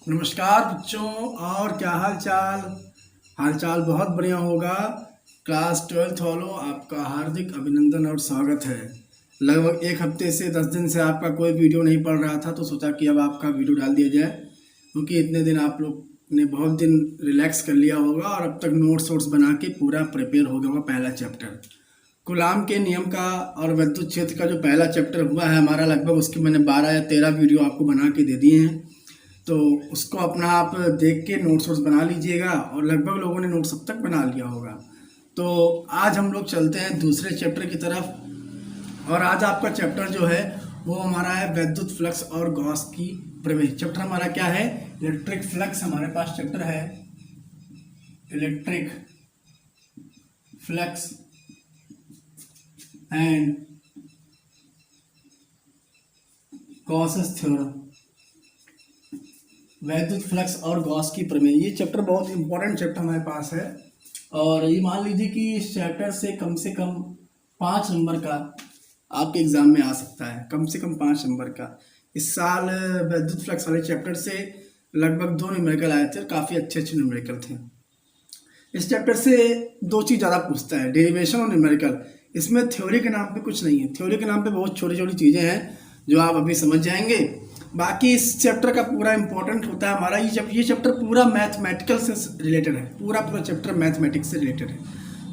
नमस्कार बच्चों। और क्या हाल चाल। हाल चाल बहुत बढ़िया होगा। क्लास 12th वालों, आपका हार्दिक अभिनंदन और स्वागत है। लगभग एक हफ्ते से 10 दिन से आपका कोई वीडियो नहीं पड़ रहा था, तो सोचा कि अब आपका वीडियो डाल दिया जाए, क्योंकि इतने दिन आप लोग ने बहुत दिन रिलैक्स कर लिया होगा और अब तक नोट्स वोट्स बना के पूरा प्रिपेयर हो गया होगा। पहला चैप्टर कूलाम के नियम का और विद्युत क्षेत्र का जो पहला चैप्टर हुआ है हमारा, लगभग उसके मैंने 12 या 13 वीडियो आपको बना के दे दिए हैं। तो उसको अपना आप देख के नोट्स वोट्स बना लीजिएगा, और लगभग लोगों ने नोट्स अब तक बना लिया होगा। तो आज हम लोग चलते हैं दूसरे चैप्टर की तरफ। और आज आपका चैप्टर जो है वो हमारा है विद्युत फ्लक्स और गॉस की प्रमेय। चैप्टर हमारा क्या है? इलेक्ट्रिक फ्लक्स हमारे पास चैप्टर है। Electric flux and Gauss's theorem, वैद्युत फ्लक्स और गॉस की प्रमेय। ये चैप्टर बहुत इंपॉर्टेंट चैप्टर हमारे पास है। और ये मान लीजिए कि इस चैप्टर से कम 5 नंबर का आपके एग्जाम में आ सकता है, कम से कम 5 नंबर का। इस साल वैद्युत फ्लक्स वाले चैप्टर से लगभग 2 न्यूमेरिकल आए थे, काफ़ी अच्छे न्यूमेरिकल थे। इस चैप्टर से 2 चीज़ ज़्यादा पूछता है, डेरिवेशन और न्यूमेरिकल। इसमें थ्योरी के नाम पे कुछ नहीं है, थ्योरी के नाम पे बहुत छोटी छोटी चीज़ें हैं जो आप अभी समझ जाएंगे। बाकी इस चैप्टर का पूरा इंपॉर्टेंट होता है हमारा ये चैप्टर पूरा मैथमेटिकल से रिलेटेड है, पूरा चैप्टर मैथमेटिक्स से रिलेटेड है,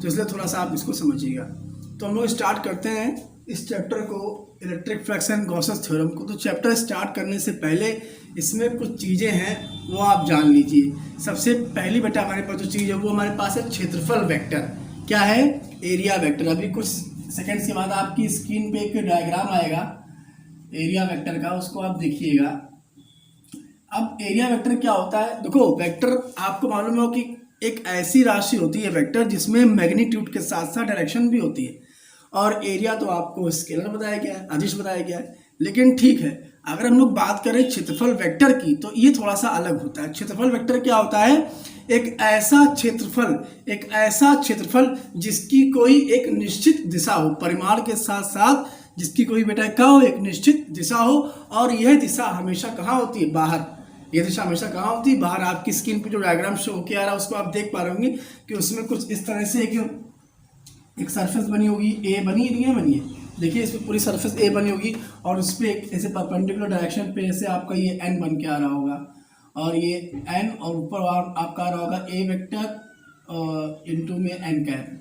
तो इसलिए थोड़ा सा आप इसको समझिएगा। तो हम लोग स्टार्ट करते हैं इस चैप्टर को, electric flux and Gauss's theorem को। तो चैप्टर स्टार्ट करने से पहले इसमें कुछ चीज़ें हैं वो आप जान लीजिए। सबसे पहली बेटा हमारे पास जो चीज़ है वो हमारे पास है क्षेत्रफल वेक्टर। क्या है? Area vector. अभी कुछ सेकंड्स के बाद आपकी स्क्रीन पे एक डायग्राम आएगा एरिया वेक्टर का, उसको आप देखिएगा। अब एरिया वेक्टर क्या होता है? देखो, वेक्टर आपको मालूम हो कि एक ऐसी राशि होती है वेक्टर जिसमें मैग्नीट्यूड के साथ साथ डायरेक्शन भी होती है। और एरिया तो आपको स्केलर बताया गया है, अदिश बताया गया है। लेकिन ठीक है, अगर हम लोग बात करें क्षेत्रफल वेक्टर की तो ये थोड़ा सा अलग होता है। क्षेत्रफल वेक्टर क्या होता है? एक ऐसा क्षेत्रफल जिसकी कोई एक निश्चित दिशा हो, परिमाण के साथ साथ जिसकी कोई बेटा क्या हो, एक निश्चित दिशा हो। और यह दिशा हमेशा कहाँ होती है? बाहर। यह दिशा हमेशा कहाँ होती है? बाहर। आपकी स्क्रीन पे जो डायग्राम शो होकर आ रहा है उसको आप देख पा रहे होंगे कि उसमें कुछ इस तरह से एक सरफेस बनी होगी, ए बनी नहीं है, बनी है। देखिए, इस पर पूरी सरफेस ए बनी होगी और उस पर एक ऐसे परपेंडिकुलर डायरेक्शन पे ऐसे आपका ये एन बन के आ रहा होगा, और ये एन और ऊपर आपका आ रहा होगा ए वेक्टर इनटू में एन कैप।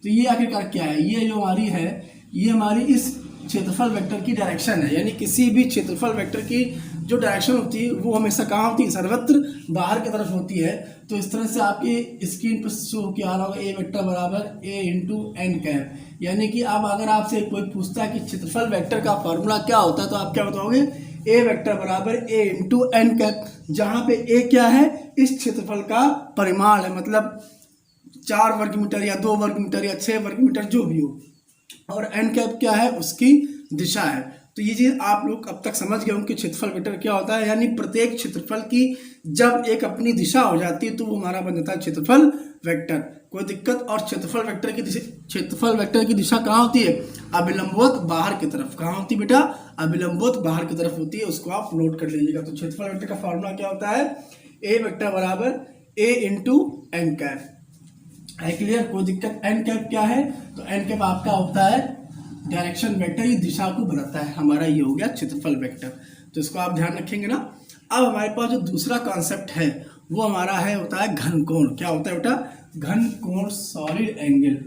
तो ये आखिरकार क्या है? ये जो हमारी है, ये हमारी इस क्षेत्रफल वेक्टर की डायरेक्शन है। यानी किसी भी क्षेत्रफल वेक्टर की जो डायरेक्शन होती है वो हमेशा कहाँ होती है? सर्वत्र बाहर की तरफ होती है। तो इस तरह से आपकी स्क्रीन पर शो किया आ रहा होगा ए वेक्टर बराबर ए इंटू एन कैप। यानी कि अब अगर आपसे कोई पूछता है कि क्षेत्रफल वेक्टर का फॉर्मूला क्या होता है, तो आप क्या बताओगे? ए वेक्टर बराबर ए इंटू एन कैप, जहाँ पे ए क्या है? इस क्षेत्रफल का परिमाण है, मतलब 4 वर्ग मीटर या 2 वर्ग मीटर या 6 वर्ग मीटर जो भी हो। और एन कैप क्या है? उसकी दिशा है। तो ये चीज आप लोग अब तक समझ गए होंगे कि क्षेत्रफल वेक्टर क्या होता है। यानी प्रत्येक क्षेत्रफल की जब एक अपनी दिशा हो जाती है तो वो हमारा बन जाता है क्षेत्रफल वेक्टर। कोई दिक्कत? और क्षेत्रफल वेक्टर की दिशा कहाँ होती है? अभिलंबवत बाहर की तरफ। कहाँ होती है बेटा? अभिलंबवत बाहर की तरफ होती है। उसको आप नोट कर लीजिएगा। तो क्षेत्रफल वेक्टर का फॉर्मूला क्या होता है? ए वेक्टर बराबर ए इंटू एन कैप। है क्लियर? कोई दिक्कत? एन कैप क्या है? तो एन कैप आपका होता है डायरेक्शन वेक्टर, ये दिशा को बताता है। हमारा ये हो गया क्षेत्रफल वेक्टर। तो इसको आप ध्यान रखेंगे ना। अब हमारे पास जो दूसरा कॉन्सेप्ट है वो हमारा है होता है घन कोण। क्या होता है बेटा? घन कोण, सॉलिड एंगल।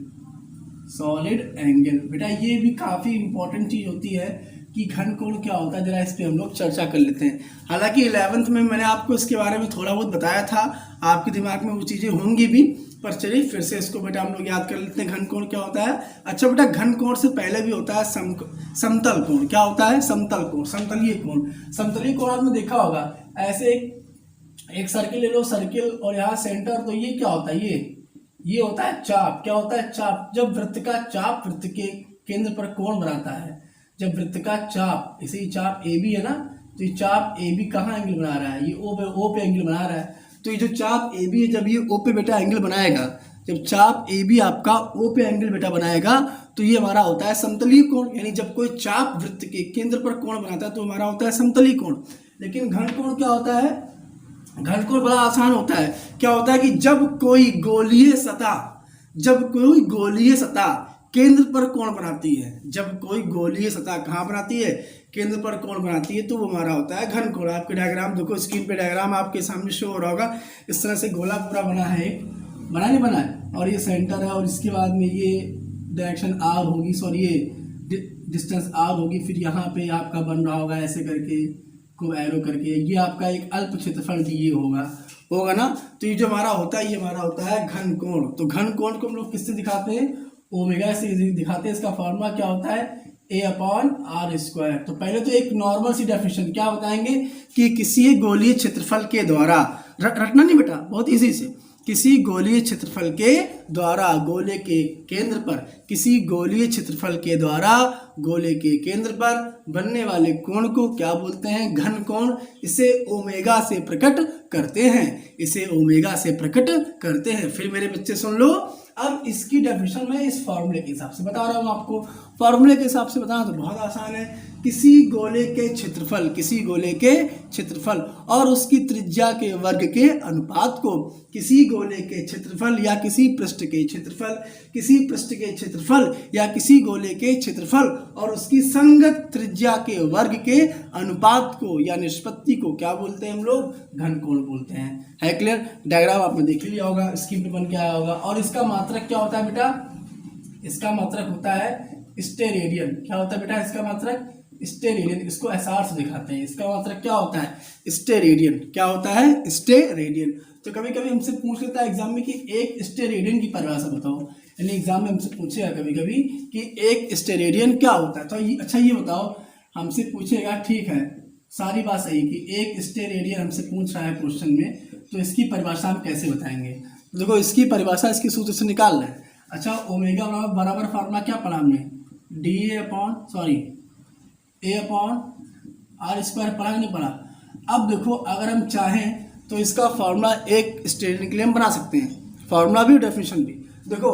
सॉलिड एंगल बेटा ये भी काफ़ी इंपॉर्टेंट चीज़ होती है कि घन कोण क्या होता है। जरा इस पर हम लोग चर्चा कर लेते हैं। हालांकि 11th में मैंने आपको इसके बारे में थोड़ा बहुत बताया था, आपके दिमाग में वो चीज़ें होंगी भी, पर चलिए फिर से इसको बेटा हम लोग याद कर लेते हैं। घन कोण क्या होता है? अच्छा बेटा, घन कोण से पहले भी होता है समतल कोण। क्या होता है? समतल कोण, समतलीय कोण। समतलीय कोण आपने देखा होगा, ऐसे एक सर्किल ले लो, सर्किल और यहाँ सेंटर। तो ये क्या होता है? ये होता है चाप। क्या होता है? चाप। जब वृत्त का चाप वृत्त के केंद्र पर कोण बनाता है, जब वृत्त का चाप, इसे चाप ए बी है ना, तो ये चाप ए बी कहाँ एंगल बना रहा है? ये ओ पे एंगल बना रहा है। तो ये जो चाप ए बी है, जब ये ओ पे बेटा एंगल बनाएगा, जब चाप ए बी आपका ओ पे एंगल बेटा बनाएगा, तो ये हमारा होता है समतलीय कोण। यानी जब कोई चाप वृत्त के केंद्र पर कोण बनाता है तो हमारा होता है समतलीय कोण। लेकिन घन कोण क्या होता है? घनकोण बड़ा आसान होता है। क्या होता है कि जब कोई गोलीय सतह केंद्र पर कोण बनाती है, जब कोई गोलीय सतह कहाँ बनाती है, केंद्र पर कोण बनाती है, तो वो हमारा होता है घनकोण। आपके डायग्राम देखो, स्क्रीन पे डायग्राम आपके सामने शो हो रहा होगा। इस तरह से गोला पूरा बना है, बना नहीं बना है, और ये सेंटर है, और इसके बाद में ये डायरेक्शन आर होगी, सॉरी ये डिस्टेंस आर होगी, फिर यहाँ पे आपका बन रहा होगा ऐसे करके को एरो करके, ये आपका एक अल्प क्षेत्रफल ये होगा ना। तो ये जो हमारा होता है, ये हमारा होता है घनकोण। तो घनकोण को हम लोग किससे दिखाते हैं, ओमेगा से दिखाते हैं। इसका फॉर्मूला क्या होता है, a/r²। तो पहले तो एक नॉर्मल सी डेफिनेशन क्या बताएंगे कि किसी गोलीय क्षेत्रफल के द्वारा, रटना नहीं बेटा, बहुत इजी से, किसी गोलीय क्षेत्रफल के द्वारा गोले के केंद्र पर, किसी गोलीय क्षेत्रफल के द्वारा गोले के केंद्र पर बनने वाले कोण को क्या बोलते हैं, घन कोण। इसे ओमेगा से प्रकट करते हैं, इसे ओमेगा से प्रकट करते हैं। फिर मेरे बच्चे सुन लो, अब इसकी डेफिनेशन मैं इस फॉर्मूले के हिसाब से बता रहा हूँ आपको। फॉर्मूले के हिसाब से बताना तो बहुत आसान है। किसी गोले के क्षेत्रफल और उसकी त्रिज्या के वर्ग के अनुपात को, किसी गोले के क्षेत्रफल या किसी पृष्ठ के क्षेत्रफल या किसी गोले के क्षेत्रफल और उसकी संगत त्रिज्या के वर्ग के अनुपात को या निष्पत्ति को क्या बोलते हैं हम लोग, घनकोण बोलते हैं। है क्लियर। डायग्राम आपने देख लिया होगा, स्क्रीन पे बन के आया होगा। और इसका मात्रक क्या होता है बेटा, इसका मात्रक होता है स्टेरेडियन। क्या होता है बेटा इसका मात्रक, स्टेरेडियन। इसको एसआर से दिखाते हैं। इसका मात्रक क्या होता है, स्टेरेडियन। क्या होता है, स्टेरेडियन। तो कभी कभी हमसे पूछ लेता है एग्जाम में कि एक स्टेरेडियन की परिभाषा बताओ, यानी एग्जाम में हमसे पूछेगा कभी कभी कि एक स्टेरेडियन क्या होता है। तो अच्छा ये बताओ, हमसे पूछेगा, ठीक है, सारी बात सही कि एक स्टेरेडियन हमसे पूछ रहा है क्वेश्चन में, तो इसकी परिभाषा हम कैसे बताएंगे। तो देखो, इसकी परिभाषा इसके सूत्र से निकालना है। अच्छा, ओमेगा बराबर फार्मूला क्या पढ़ा हमने, a/r² पढ़ा कि नहीं पढ़ा। अब देखो, अगर हम चाहें तो इसका फॉर्मूला एक स्टेरेडियन के लिए हम बना सकते हैं, फॉर्मूला भी डेफिनेशन भी। देखो,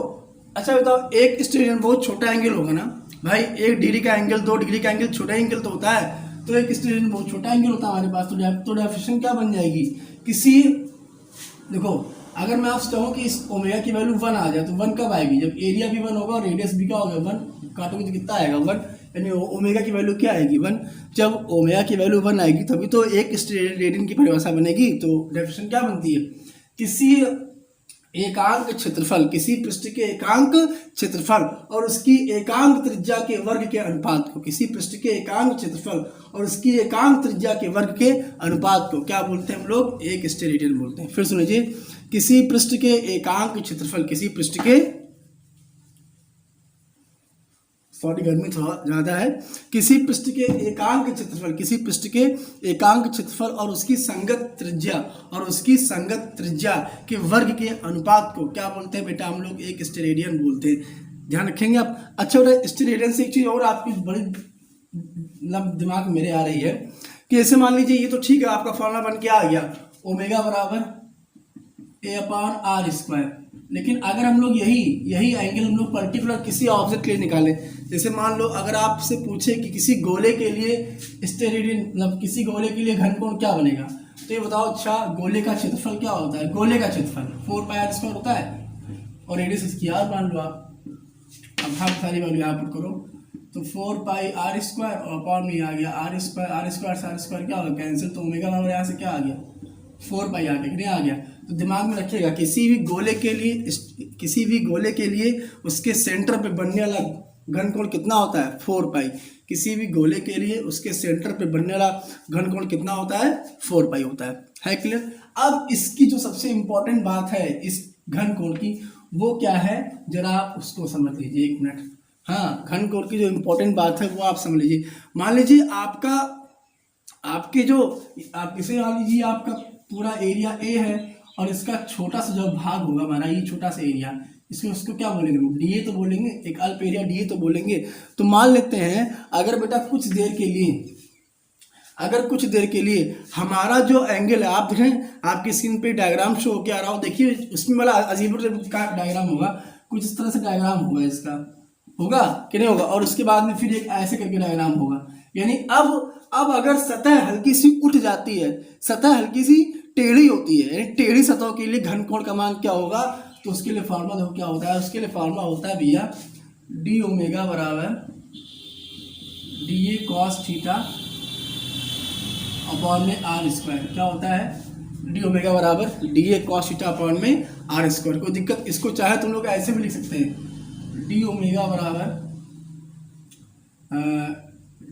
अच्छा बताओ, एक स्टेरेडियन बहुत छोटा एंगल होगा ना भाई, 1 डिग्री का एंगल, 2 डिग्री का एंगल छोटा एंगल तो होता है। तो एक स्टेरेडियन बहुत छोटा एंगल होता है हमारे पास, तो डेफिनेशन क्या बन जाएगी, किसी, देखो अगर मैं आपसे चाहूँ कि इस ओमेगा की वैल्यू 1 आ जाए, तो 1 कब आएगी, जब एरिया भी 1 होगा और रेडियस भी क्या होगा 1, काटोगे तो कितना आएगा 1, यानी ओमेगा की वैल्यू क्या आएगी 1। जब ओमेगा की वैल्यू 1 आएगी तभी तो एक स्टेरेडियन की परिभाषा बनेगी। तो डेफिनेशन क्या बनती है, किसी एकांक क्षेत्रफल, किसी पृष्ठ के एकांक क्षेत्रफल और उसकी एकांक त्रिज्या के वर्ग के अनुपात को, किसी पृष्ठ के एकांक क्षेत्रफल और उसकी एकांक त्रिज्या के वर्ग के अनुपात को क्या बोलते हैं हम लोग, एक स्टेरेडियन बोलते हैं। फिर सुनिए, किसी पृष्ठ के एकांक क्षेत्रफल, किसी पृष्ठ के, सॉरी गर्मी थोड़ा ज्यादा है, किसी पृष्ठ के एकांक क्षेत्रफल, किसी पृष्ठ के एकांक क्षेत्रफल और उसकी संगत त्रिज्या के वर्ग के अनुपात को क्या बोलते हैं बेटा, हम लोग एक स्टेरेडियन बोलते हैं। ध्यान रखेंगे आप। अच्छा बेटा, स्टेरेडियन से एक चीज और आपकी बड़ी दिमाग मेरे आ रही है कि ऐसे मान लीजिए, ये तो ठीक है, आपका फॉर्मूला बन के आ गया, ओमेगा बराबर a/r²। लेकिन अगर हम लोग यही एंगल हम लोग पर्टिकुलर किसी ऑब्जेक्ट के लिए निकालें, जैसे मान लो अगर आपसे पूछे कि किसी गोले के लिए स्टेरेडियन, मतलब किसी गोले के लिए घनकोण क्या बनेगा, तो ये बताओ। अच्छा, गोले का क्षेत्रफल क्या होता है, गोले का क्षेत्रफल 4πr² होता है और रेडियस इसकी r मान लो आप। अब हम सारी वैल्यू यहाँ पुट करो, तो 4πr² और अपॉन में आ गया r² से क्या होगा, कैंसिल, तो ओमेगा बराबर यहाँ से क्या आ गया, 4π आ गया, नहीं आ गया। तो दिमाग में रखिएगा, किसी भी गोले के लिए उसके सेंटर पे बनने वाला घनकोण कितना होता है, 4π। किसी भी गोले के लिए उसके सेंटर पे बनने वाला घनकोण कितना होता है, 4π होता है क्लियर। अब इसकी जो सबसे इंपॉर्टेंट बात है इस घनकोण की, वो क्या है, जरा आप उसको समझ लीजिए, 1 मिनट। हाँ, घनकोण की जो इंपॉर्टेंट बात है वो आप समझ लीजिए। मान लीजिए आपके जो, आप इसे मान लीजिए आपका पूरा एरिया ए है और इसका छोटा सा जो भाग होगा हमारा, ये छोटा सा एरिया, इसको क्या बोलेंगे, डीए तो बोलेंगे, एक अल्प एरिया डीए तो बोलेंगे। तो मान लेते हैं अगर बेटा कुछ देर के लिए हमारा जो एंगल है, आप देखें आपकी स्क्रीन पे डायग्राम शो होकर आ रहा हो, देखिए उसमें वाला अजीब का डायग्राम होगा, कुछ इस तरह से डायग्राम होगा, इसका होगा कि नहीं होगा, और उसके बाद में फिर एक ऐसे करके डायग्राम होगा। यानी अब अगर सतह हल्की सी उठ जाती है, सतह हल्की सी टेढ़ी होती है, यानी टेढ़ी सतहों के लिए घन कोण का मान क्या होगा, तो उसके लिए फार्मूला देखो क्या होता है, उसके लिए फार्मूला होता है भैया डी ओमेगा बराबर D A cos theta upon में आर स्क्वायर। क्या होता है, डी ओमेगा बराबर D A cos theta upon में आर स्क्वायर। कोई दिक्कत, इसको चाहे तुम लोग ऐसे भी लिख सकते हैं, डी ओमेगा बराबर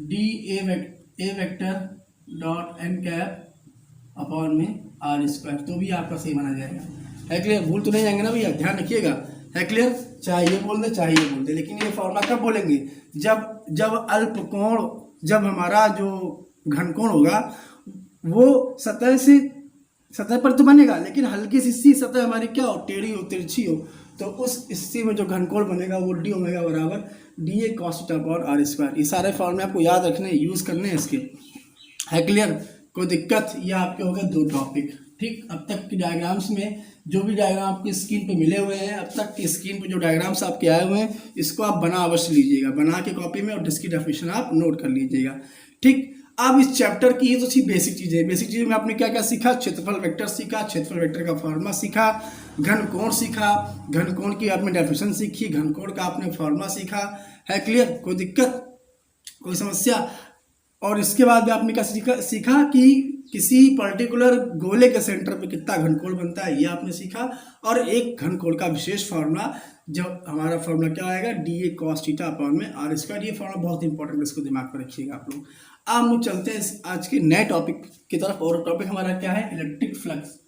D A vector dot N cap upon में आर स्क्वायर, तो भी आपका सही माना जाएगा। है क्लियर, भूल तो नहीं जाएंगे ना भैया, ध्यान रखिएगा। है क्लियर, चाहे ये बोल दे चाहे ये बोल दे, लेकिन ये फॉर्मूला कब बोलेंगे, जब अल्प कोण, जब हमारा जो घनकोण होगा वो सतह पर तो बनेगा, लेकिन हल्की सी सतह हमारी क्या हो, टेढ़ी हो, तिरछी हो, तो उस स्थिति में जो घनकोण बनेगा वो डी ओमेगा बराबर D A cos theta upon R square. ये सारे फॉर्मूले आपको याद रखने, यूज करने हैं इसके। है क्लियर, कोई दिक्कत, ये आपके हो गए दो टॉपिक। ठीक, अब तक की डायग्राम्स में जो भी डायग्राम आपकी स्क्रीन पे मिले हुए हैं, अब तक की स्क्रीन पे जो डायग्राम्स आपके आए हुए हैं, इसको आप बना अवश्य लीजिएगा, बना के कॉपी में, और इसकी डेफिनेशन आप नोट कर लीजिएगा। ठीक, अब इस चैप्टर की ये तो थी बेसिक चीजें। बेसिक चीजों में आपने क्या क्या सीखा, क्षेत्रफल वेक्टर सीखा, क्षेत्रफल वेक्टर का फॉर्मूला सीखा, घन कोण सीखा, घन कोण की आपने डेफिनेशन सीखी, घन कोण का आपने फॉर्मूला सीखा। है क्लियर, कोई दिक्कत, कोई समस्या। और इसके बाद आपने क्या सीखा कि किसी पर्टिकुलर गोले के सेंटर पे कितना घनकोण बनता है, ये आपने सीखा। और एक घनकोण का विशेष फार्मूला, जो हमारा फार्मूला क्या आएगा, D A cos theta upon में आर स्क्वायर। ये फार्मूला बहुत इंपॉर्टेंट है, इसको दिमाग में रखिएगा आप लोग। अब हम चलते हैं आज के नए टॉपिक की तरफ, और टॉपिक हमारा क्या है, इलेक्ट्रिक फ्लक्स।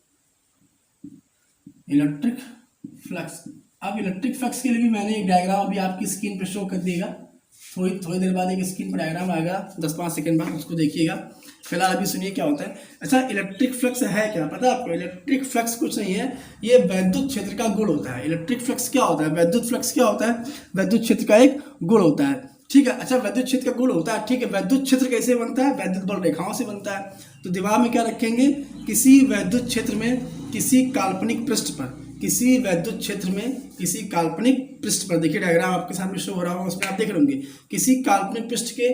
इलेक्ट्रिक फ्लक्स, अब इलेक्ट्रिक फ्लक्स के लिए भी मैंने एक डायग्राम अभी आपकी स्क्रीन पर शो कर दिएगा, थोड़ी देर बाद एक स्क्रीन पर डायग्राम आएगा, 10-5 सेकंड बाद, उसको देखिएगा। फिलहाल अभी सुनिए क्या होता है। अच्छा, इलेक्ट्रिक फ्लक्स है क्या, पता है आपको? इलेक्ट्रिक फ्लक्स कुछ नहीं है, ये वैद्युत क्षेत्र का गुण होता है। इलेक्ट्रिक फ्लक्स क्या होता है, वैद्युत फ्लक्स क्या होता है, वैद्युत क्षेत्र का एक गुण होता है। ठीक है, अच्छा, वैद्युत क्षेत्र का गुण होता है। ठीक है, वैद्युत क्षेत्र कैसे बनता है, वैद्युत बल रेखाओं से बनता है। तो दिमाग में क्या रखेंगे, किसी वैद्युत क्षेत्र में किसी काल्पनिक पृष्ठ पर, किसी वैद्युत क्षेत्र में किसी काल्पनिक पृष्ठ पर, देखिए डायग्राम आपके सामने शो हो रहा होगा, उसमें आप देख रहे किसी काल्पनिक पृष्ठ के,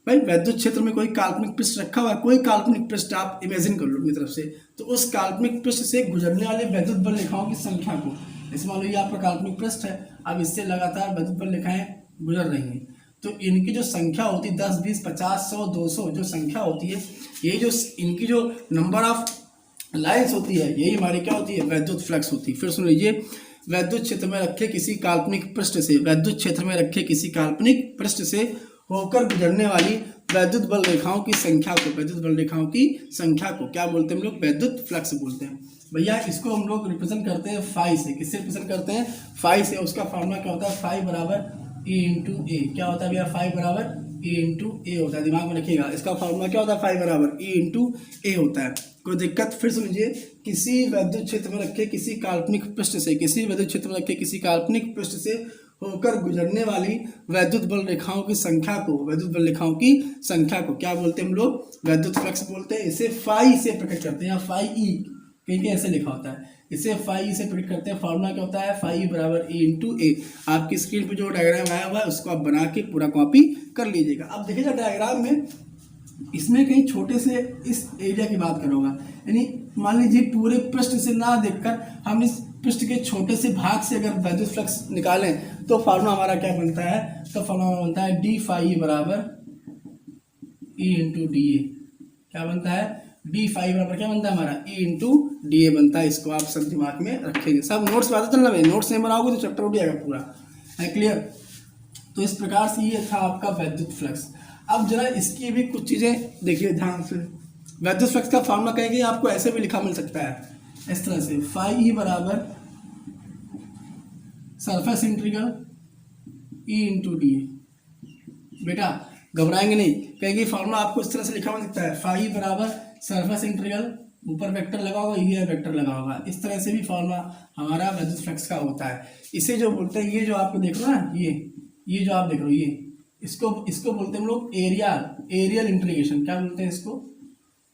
भाई वैद्युत क्षेत्र में कोई काल्पनिक पृष्ठ रखा हुआ है, कोई काल्पनिक पृष्ठ आप इमेजिन कर लो अपनी तरफ से, तो उस काल्पनिक पृष्ठ से गुजरने वाले वैद्युत बल रेखाओं की संख्या को, इस मान लो ये आपका काल्पनिक पृष्ठ है, अब इससे लगातार वैद्युत बल रेखाएं गुजर रही हैं, तो इनकी जो संख्या होती है 10, 20, 50, 100, 200 जो संख्या होती है, ये जो इनकी जो नंबर ऑफ लाइन्स होती है, यही हमारी क्या होती है, वैद्युत फ्लक्स होती है। फिर सुन लीजिए, वैद्युत क्षेत्र में रखे किसी काल्पनिक पृष्ठ से, वैद्युत क्षेत्र में रखे किसी काल्पनिक पृष्ठ से होकर गुजरने वाली वैद्युत बल रेखाओं की संख्या को, वैद्युत बल रेखाओं की संख्या को क्या बोलते हैं हम लोग, वैद्युत फ्लक्स बोलते हैं। भैया इसको हम लोग रिप्रेजेंट करते हैं फाई से। किससे रिप्रेजेंट करते हैं, फाई से। उसका फॉर्मूला क्या होता है, फाई बराबर ए इंटू ए। क्या होता है भैया, फाई बराबर ए इंटू ए होता है, दिमाग में रखिएगा। इसका फॉर्मूला क्या होता है, फाई बराबर ए इंटू ए होता है। कोई दिक्कत, फिर समझिए, किसी वैद्युत क्षेत्र में रखे किसी काल्पनिक पृष्ठ से, किसी वैद्युत क्षेत्र में रखे किसी काल्पनिक पृष्ठ से होकर गुजरने वाली वैद्युत बल रेखाओं की संख्या को, वैद्युत बल रेखाओं की संख्या को क्या बोलते हैं हम लोग, वैद्युत फ्लक्स बोलते हैं। इसे फाई से प्रकट करते हैं, फाई ई कहीं ऐसे लिखा होता है, इसे फाई से प्रकट करते हैं। फॉर्मूला क्या होता है, फाई बराबर ए इंटू ए। आपकी स्क्रीन पे जो डायग्राम आया हुआ है उसको आप बना के पूरा कॉपी कर लीजिएगा। अब देखिएगा डायग्राम में, इसमें कहीं छोटे से इस एरिया की बात करूँगा, यानी मान लीजिए पूरे पृष्ठ से ना देखकर हम इस पृष्ठ के छोटे से भाग से अगर वैद्युत फ्लक्स निकालें तो फॉर्मूला हमारा क्या बनता है, तो फॉर्मूला बनता है डी फाई बराबर ई इंटू डी ए। क्या बनता है, डी फाई बराबर क्या बनता है हमारा, ई इंटू डी ए बनता है। इसको आप सब दिमाग में रखेंगे, सब नोट्स पे आता चलना भाई, नोट्स नहीं बनाओगे तो चैप्टर उठ जाएगा पूरा। है क्लियर? तो इस प्रकार से ये था आपका वैद्युत फ्लक्स। अब जरा इसकी भी कुछ चीज़ें देखिए ध्यान से। वैद्युत फ्लक्स का फॉर्मूला कहेंगे, आपको ऐसे भी लिखा मिल सकता है इस तरह से, फाई ई बराबर surface integral E into D A. बेटा घबराएंगे नहीं, कहेंगे फॉर्मूला आपको इस तरह से लिखा मिल सकता है, फाई बराबर सरफेस इंटीग्रल, ऊपर वेक्टर लगा होगा, ये वेक्टर लगा होगा, इस तरह से भी फॉर्मूला हमारा वैद्युत फ्लक्स का होता है। इसे जो बोलते हैं, ये जो आपको देख रहे हो ना, ये जो आप देख रहे हो, ये इसको बोलते हैं हम लोग एरियल इंटीग्रेशन। क्या बोलते हैं इसको,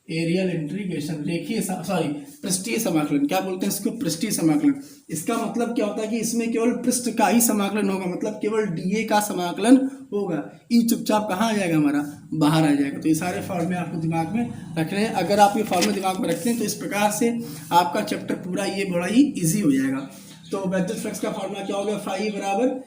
एरियल इंटीग्रेशन, रेखीय सॉरी पृष्ठीय समाकलन, क्या बोलते हैं इसको, पृष्ठीय समाकलन। इसका मतलब क्या होता है कि इसमें केवल पृष्ठ का ही समाकलन होगा, मतलब केवल डीए का समाकलन होगा। ई चुपचाप कहाँ आ जाएगा, हमारा बाहर आ जाएगा। तो ये सारे फॉर्मूले आपको दिमाग में रखने हैं। अगर आप ये फॉर्मूले दिमाग में रखते हैं तो इस प्रकार से आपका चैप्टर पूरा ये बड़ा ही ईजी हो जाएगा। तो वैद्युत फ्लक्स का फॉर्मूला क्या हो गया, फाई बराबर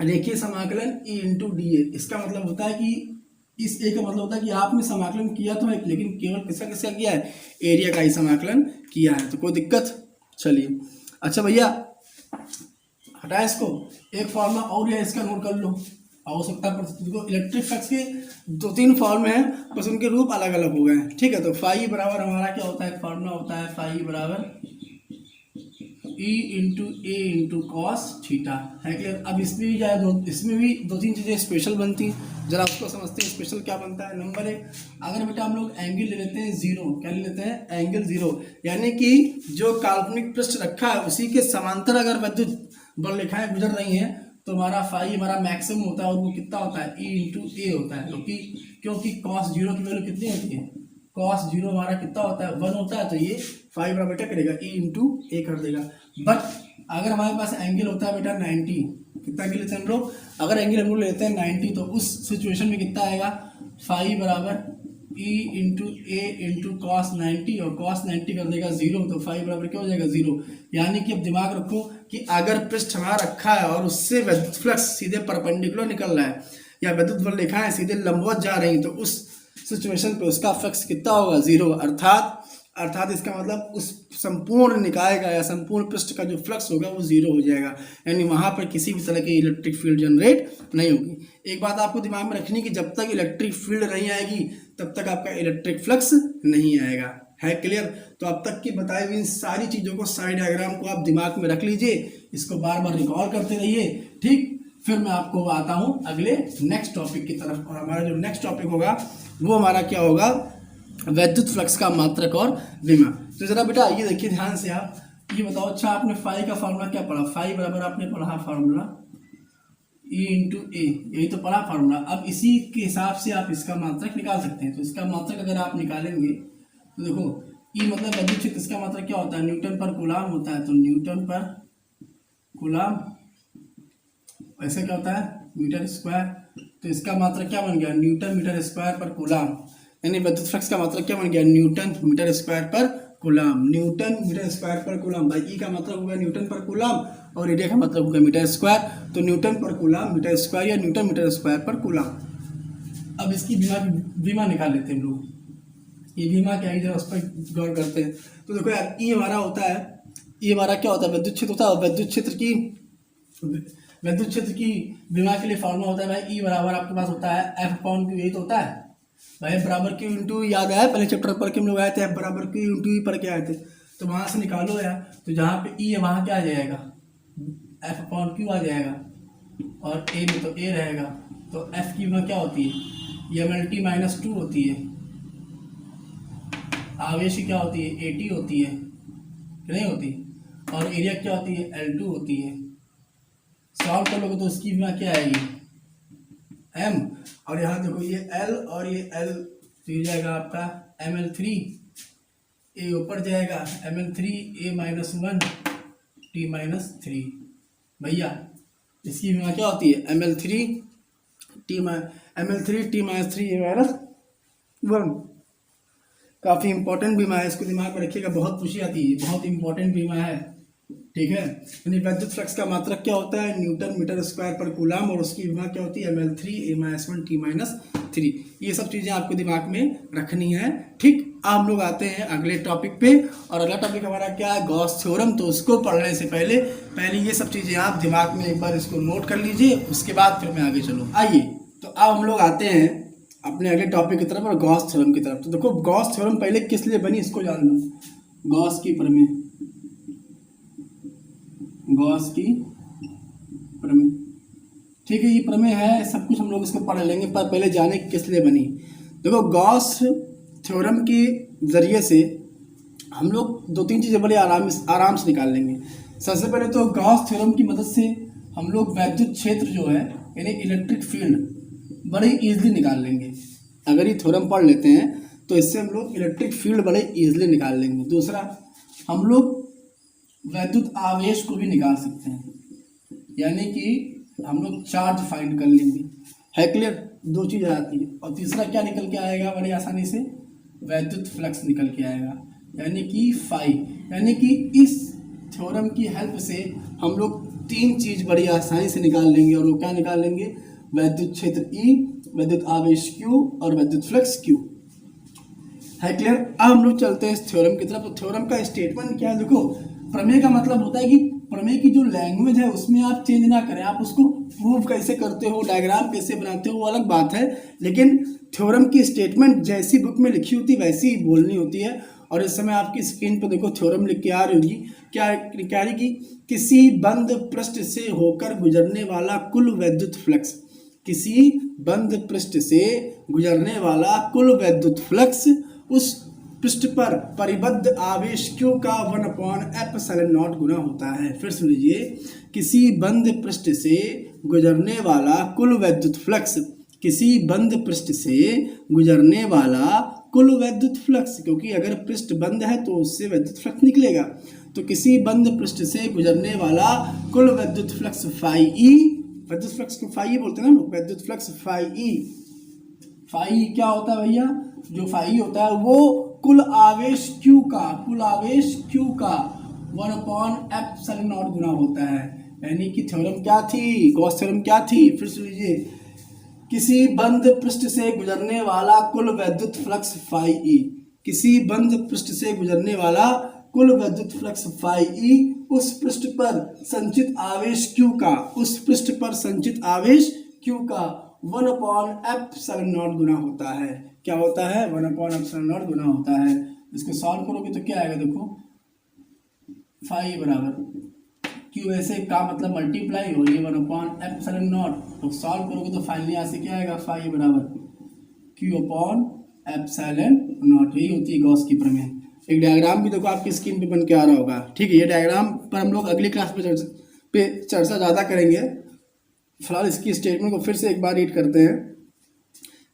रेखीय समाकलन ई इंटू डी ए। इसका मतलब होता है कि इस ए का मतलब होता है कि आपने समाकलन किया तो है, लेकिन केवल किसका किसका किया है, एरिया का ही समाकलन किया है। तो कोई दिक्कत, चलिए अच्छा भैया हटाए इसको। एक फॉर्मूला और है, इसका नोट कर लो, आवश्यकता पड़ती है। इलेक्ट्रिक फ्लक्स के 2-3 फॉर्मूले हैं, बस उनके रूप अलग अलग हो गए हैं, ठीक है। तो फाई बराबर हमारा क्या होता है, फॉर्मूला होता है फाई बराबर ई इंटू ए इंटू कॉस थीटा, है क्लियर। अब इसमें भी जाए, इसमें भी 2-3 चीज़ें स्पेशल बनती हैं, जरा उसको समझते हैं। स्पेशल क्या बनता है, नंबर 1, अगर बेटा हम लोग एंगल ले लेते हैं 0, क्या ले लेते हैं, एंगल 0, यानी कि जो काल्पनिक पृष्ठ रखा है उसी के समांतर अगर विद्युत बल रेखाएं गुजर रही हैं तो हमारा फाई हमारा मैक्सिमम होता है, और वो कितना होता है, ई इंटू ए होता है। क्योंकि कॉस 0 की वैल्यू कितनी होती है, कॉस 0 हमारा कितना होता है, 1 होता है। तो ये फाई बराबर क्या करेगा, ई इंटू ए कर देगा। बट अगर हमारे पास एंगल होता है बेटा 90, कितना एंगल लेते हैं हम लोग, अगर एंगल हम लोग लेते हैं 90, तो उस सिचुएशन में कितना आएगा, फाई बराबर ई इंटू ए इंटू कॉस 90, और कॉस 90 कर देगा 0, तो फाई बराबर क्या हो जाएगा, 0। यानी कि अब दिमाग रखो कि अगर पृष्ठ हमारा रखा है और उससे विद्युत फ्लक्स सीधे परपेंडिकुलर निकल रहा है, या विद्युत बल रेखाएं सीधे लंबवत जा रही, तो उस सिचुएशन पे उसका फ्लक्स कितना होगा, 0। अर्थात इसका मतलब उस संपूर्ण निकाय का या संपूर्ण पृष्ठ का जो फ्लक्स होगा वो 0 हो जाएगा, यानी वहाँ पर किसी भी तरह की इलेक्ट्रिक फील्ड जनरेट नहीं होगी। एक बात आपको दिमाग में रखनी कि जब तक इलेक्ट्रिक फील्ड नहीं आएगी तब तक आपका इलेक्ट्रिक फ्लक्स नहीं आएगा, है क्लियर। तो अब तक की बताई हुई इन सारी चीज़ों को, सारी डायग्राम को आप दिमाग में रख लीजिए, इसको बार बार रिकॉल करते रहिए, ठीक। फिर मैं आपको आता हूँ अगले नेक्स्ट टॉपिक की तरफ, और हमारा जो नेक्स्ट टॉपिक होगा वो हमारा क्या होगा, वैद्युत फ्लक्स का मात्रक और विमा। तो जरा बेटा ये देखिए ध्यान से, आप ये बताओ, अच्छा आपने फाई का फार्मूला क्या पढ़ा, फाई बराबर आपने पढ़ा फार्मूला ई इंटू ए, यही तो पढ़ा फार्मूला। अब इसी के हिसाब से आप इसका मात्रक निकाल सकते हैं। तो इसका मात्रक अगर आप निकालेंगे तो देखो, ई मतलब वैद्युत क्षेत्र, इसका मात्रक क्या होता है, न्यूटन पर कूलाम होता है। तो न्यूटन पर कूलाम, ऐसे क्या होता है, मीटर स्क्वायर। तो इसका मात्रक क्या बन गया, न्यूटन मीटर स्क्वायर पर कूलाम, यानी विद्युत फ्लक्स का मात्रक क्या बन गया, न्यूटन मीटर स्क्वायर पर कूलाम। न्यूटन मीटर स्क्वायर पर कूलाम, भाई ई का मतलब होगा न्यूटन पर कूलाम, और एरिया का मतलब होगा मीटर स्क्वायर। तो न्यूटन पर कूलाम मीटर स्क्वायर, या न्यूटन मीटर स्क्वायर पर कूलाम। अब इसकी विमा निकाल लेते हैं हम लोग, ये विमा क्या है जरा उस पर गौर करते हैं। तो देखो यार, ई हमारा होता है, ये हमारा क्या होता है, विद्युत क्षेत्र होता है। विद्युत क्षेत्र की विमा के लिए फॉर्मूला होता है भाई, ई बराबर आपके पास होता है एफ अपॉन क्यू, यही तो होता है भाई, बराबर क्यू इंटू, याद आया पहले चैप्टर पर के हम लोग आए थे, एफ बराबर क्यू इंटू ई पर के आए थे। तो वहाँ से निकालो यार, तो जहाँ पे ई है वहाँ क्या आ जाएगा, एफ अपॉन क्यू आ जाएगा, और ए में तो ए रहेगा। तो एफ की विमा क्या होती है, एम_टी -2 होती है। आवेश की क्या होती है, AT होती है कि नहीं होती, और एरिया क्या होती है, L2 होती है। सॉल्व कर लोगे तो उसकी विमा क्या आएगी, M, और यहाँ देखो ये L और ये L, तो ये जाएगा आपका ML3, A ऊपर जाएगा ML3 A-1 T-3। भैया इसकी विमा क्या होती है, ML3 T-3 A-1। काफ़ी इंपॉर्टेंट बीमा है, इसको दिमाग में रखिएगा, बहुत पूछी आती है, बहुत इंपॉर्टेंट बीमा है, ठीक है। यानी वैद्युत फ्लक्स का मात्रक क्या होता है, न्यूटन मीटर स्क्वायर पर कूलाम, और उसकी विमा क्या होती है, ML3 A-1 T-3। ये सब चीज़ें आपको दिमाग में रखनी है, ठीक। अब हम लोग आते हैं अगले टॉपिक पे, और अगला टॉपिक हमारा क्या है, गॉस थ्योरम। तो उसको पढ़ने से पहले ये सब चीज़ें आप दिमाग में एक बार इसको नोट कर लीजिए, उसके बाद फिर मैं आगे चलूँ। आइए, तो अब हम लोग आते हैं अपने अगले टॉपिक की तरफ, और गॉस थ्योरम की तरफ। तो देखो गॉस थ्योरम पहले किस लिए बनी इसको जान लो, गॉस की प्रमेय, गॉस की प्रमेय, ठीक है। ये प्रमेय है, सब कुछ हम लोग इसको पढ़ लेंगे, पर पहले जाने किस लिए बनी। देखो गॉस थ्योरम के जरिए से हम लोग 2-3 चीज़ें बड़े आराम से निकाल लेंगे। सबसे पहले तो गॉस थ्योरम की मदद से हम लोग वैद्युत क्षेत्र जो है, यानी इलेक्ट्रिक फील्ड, बड़े ईजिली निकाल लेंगे। अगर ये थ्योरम पढ़ लेते हैं तो इससे हम लोग इलेक्ट्रिक फील्ड बड़े इजीली निकाल लेंगे। दूसरा, हम लोग वैद्युत आवेश को भी निकाल सकते हैं, यानी कि हम लोग चार्ज फाइंड कर लेंगे। है क्लियर? दो चीज़ आती है। और तीसरा क्या निकल के आएगा बड़ी आसानी से? वैद्युत फ्लक्स निकल के आएगा, यानी कि फाई। यानी कि इस थ्योरम की हेल्प से हम लोग तीन चीज़ बड़ी आसानी से निकाल लेंगे। और वो क्या निकाल लेंगे? वैद्युत क्षेत्र E, वैद्युत आवेश Q और वैद्युत फ्लक्स Q। है क्लियर? अब हम लोग चलते हैं इस थ्योरम की तरफ। तो थ्योरम का स्टेटमेंट क्या है? देखो, प्रमेय का मतलब होता है कि प्रमेय की जो लैंग्वेज है उसमें आप चेंज ना करें। आप उसको प्रूव कैसे करते हो, डायग्राम कैसे बनाते हो, वो अलग बात है, लेकिन थ्योरम की स्टेटमेंट जैसी बुक में लिखी होती है वैसी ही बोलनी होती है। और इस समय आपकी स्क्रीन पर देखो थ्योरम लिख के आ रही होगी। क्या रही कि किसी बंद पृष्ठ से होकर गुजरने वाला कुल वैद्युत फ्लक्स, किसी बंद पृष्ठ से गुजरने वाला कुल वैद्युत फ्लक्स उस पृष्ठ पर परिबद्ध आवेश Q का 1/ε0 गुना होता है। फिर सुन लीजिए, किसी बंद पृष्ठ से गुजरने वाला कुल वैद्युत फ्लक्स, किसी बंद पृष्ठ से गुजरने वाला कुल वैद्युत फ्लक्स, क्योंकि अगर पृष्ठ बंद है तो उससे वैद्युत फ्लक्स निकलेगा। तो किसी बंद पृष्ठ से गुजरने वाला कुल वैद्युत फ्लक्स फाई ई, वैद्युत फ्लक्स को फाई बोलते हैं ना लोग, वैद्युत फ्लक्स फाई ई। फाई क्या होता है भैया? जो फाई होता है वो कुल आवेश Q का, कुल आवेश Q का 1/ε0 गुना होता है। यानी कि थ्योरम क्या थी? गॉस थ्योरम क्या थी? फिर सुन लीजिए, किसी बंद पृष्ठ से गुजरने वाला कुल वैद्युत फ्लक्स फाई ई, किसी बंद पृष्ठ से गुजरने वाला कुल वैद्युत फ्लक्स फाई ई उस पृष्ठ पर संचित आवेश Q का, उस पृष्ठ पर संचित आवेश Q का 1/ε0 गुना होता है। क्या होता है? 1/ε0 गुना होता है। इसको सॉल्व करोगे तो क्या आएगा? देखो, फाई बराबर Q ऐसे का मतलब मल्टीप्लाई हो, ये 1/ε0, तो सॉल्व करोगे तो फाइनली यहाँ से क्या आएगा? फाई बराबर Q/ε0। यही होती है गॉस की प्रमेय। एक डायग्राम भी देखो आपकी स्क्रीन पे बन के आ रहा होगा। ठीक है, ये डायग्राम पर हम लोग अगली क्लास पे चर्चा ज़्यादा करेंगे। फिलहाल इसकी स्टेटमेंट को फिर से एक बार रीड करते हैं।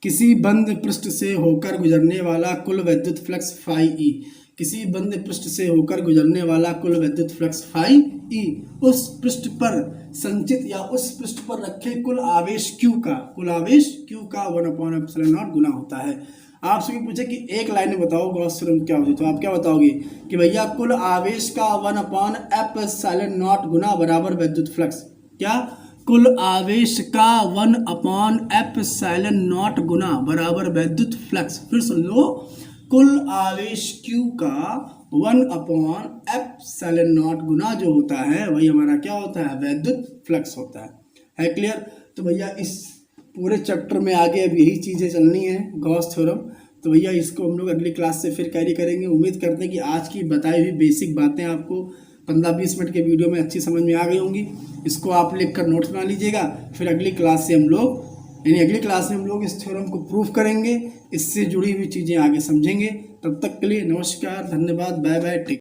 किसी बंद पृष्ठ से होकर गुजरने वाला कुल वैद्युत फ्लक्स फाई ई, किसी बंद पृष्ठ से होकर गुजरने वाला कुल वैद्युत फ्लक्स फाई ई उस पृष्ठ पर संचित या उस पृष्ठ पर रखे कुल आवेश Q का, कुल आवेश Q का 1/ε0 गुना होता है। आपसे भी पूछे कि एक लाइन में बताओ गॉस थ्योरम क्या होती है, तो आप क्या बताओगे कि भैया कुल आवेश का 1/ε0 गुना बराबर वैद्युत फ्लक्स। क्या? कुल आवेश का 1/ε0 गुना बराबर वैद्युत फ्लक्स। फिर सुन लो, कुल आवेश Q का 1/ε0 गुना जो होता है वही हमारा क्या होता है? वैद्युत फ्लक्स होता है क्लियर? तो भैया इस पूरे चैप्टर में आगे अब यही चीज़ें चलनी है, गॉस थ्योरम। तो भैया इसको हम लोग अगली क्लास से फिर कैरी करेंगे। उम्मीद करते हैं कि आज की बताई हुई बेसिक बातें आपको 15-20 मिनट के वीडियो में अच्छी समझ में आ गई होंगी। इसको आप लिख कर नोट्स बना लीजिएगा। फिर अगली क्लास से हम लोग अगली क्लास में हम लोग इस थ्योरम को प्रूफ करेंगे, इससे जुड़ी हुई चीज़ें आगे समझेंगे। तब तक के लिए नमस्कार, धन्यवाद, बाय बाय, टेक।